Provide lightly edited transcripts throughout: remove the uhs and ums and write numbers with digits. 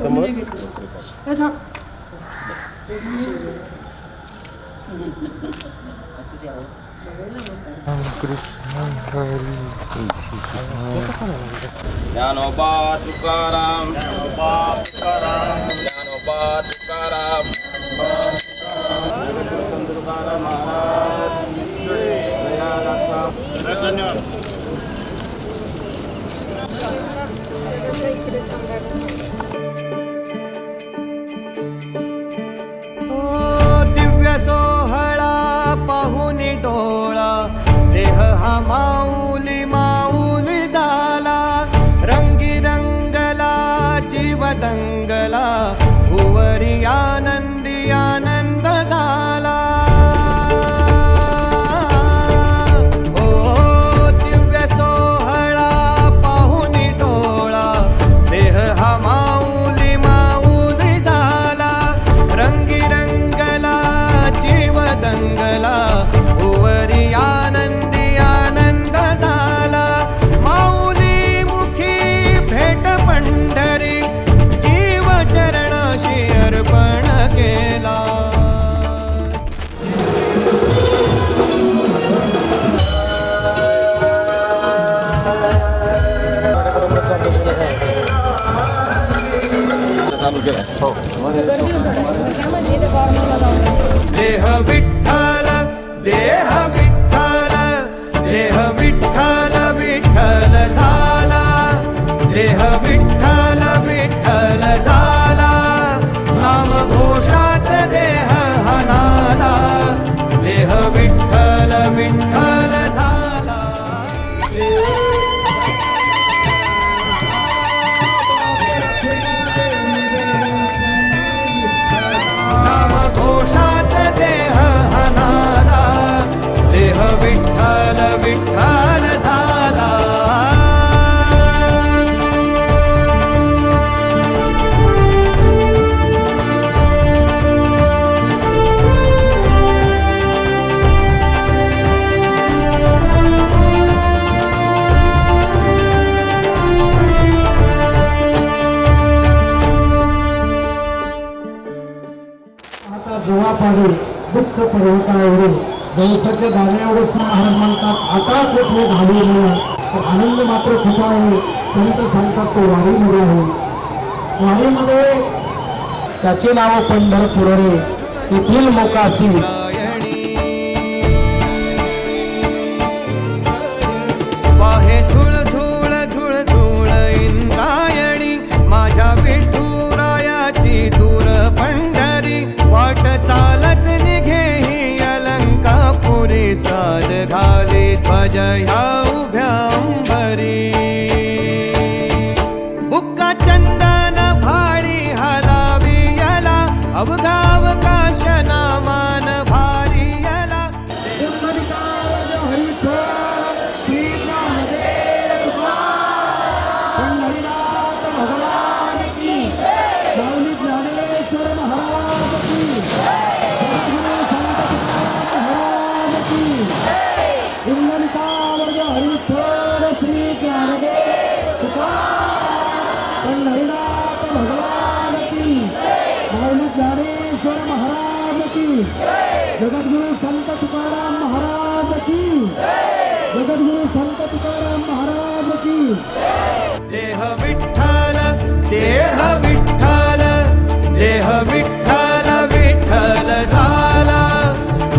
समोर ज्ञानोबा तुकाराम, ज्ञानोबा तुकाराम, ज्ञानोबा तुकाराम, तुकाराम महाराज दिव्य सोहळा पाहुनी डोळा देह हा माऊली माऊली झाला रंगी रंगला जीव दंगला भुवरी आनंदी आनंद झाला ओ दिव्य सोहळा पाहुनी डोळा देह हा माऊली माऊली झाला रंगी रंगला जीव दंगला भुवरी आनंदी आनंद झाला माऊली मुखी भेट पंढरी जीव चरणाशी अर्पण केला देह विठ्ठल देह विठ्ठल देह विठ्ठल विठ्ठल झाला देह विठ्ठल विठ्ठल झाला नाम घोषात देह हनाला देह विठ्ठल विठ्ठल झाला नाम घोषात देह हनाला देह विठ्ठल विठ्ठल झाला आता जोवापाडी दुःख पर्वता एवढे जवसाच्या दाण्या एवढे महाराज म्हणतात आता कुठे घाली नाही तर आनंद मात्र खुशा आहे संत सांगतात तो वारीमध्ये आहे वारीमध्ये त्याचे नाव पंढरपूर रे येथील मोकासी वाहे झुळ झुळ झुळ झुळ इंद्रायणी माझ्या विठुरायाची दूर पंढरी वाट चालत निघे ही अलंकापुरी साज घाली ध्वज ह्या उभ्या अंबरी बुक्का चंदन भाडी हलावी याला अवघावकाश नामान भारी याला जगद्गुरु संत तुकाराम महाराज की जगद्गुरु संत तुकाराम महाराज की देह विठ्ठल देह विठ्ठल देह विठ्ठल विठ्ठल झाला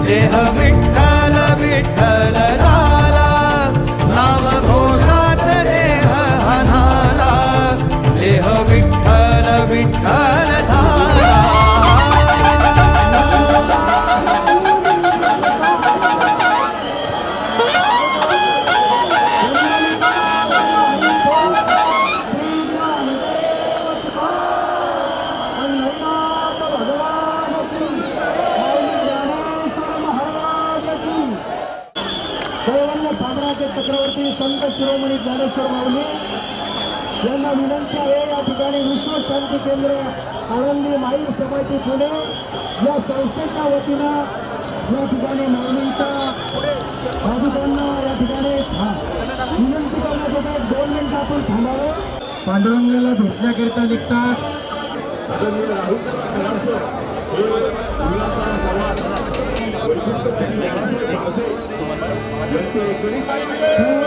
देह विठ्ठल विठ्ठल झाला नाम घोषात देह हनाला देह विठ्ठल विठ्ठल झाला चक्रवर्ती संत शिरोमणी ज्ञानेश्वर माऊली यांना विनंती आहे या ठिकाणी विश्व शांती केंद्र आनंदी माई समाज पुणे या संस्थेच्या वतीनं या ठिकाणी माऊलींच्या भाविकांना या ठिकाणी विनंती करण्यात येतात 2 मिनिटं आपण थांबावं. पांडुरंगाला भेटण्याकरिता निघतात आदरणीय राहुल कराडसर हे मुलांचा संवाद वैकुंठ ज्ञानाचे यांचे 19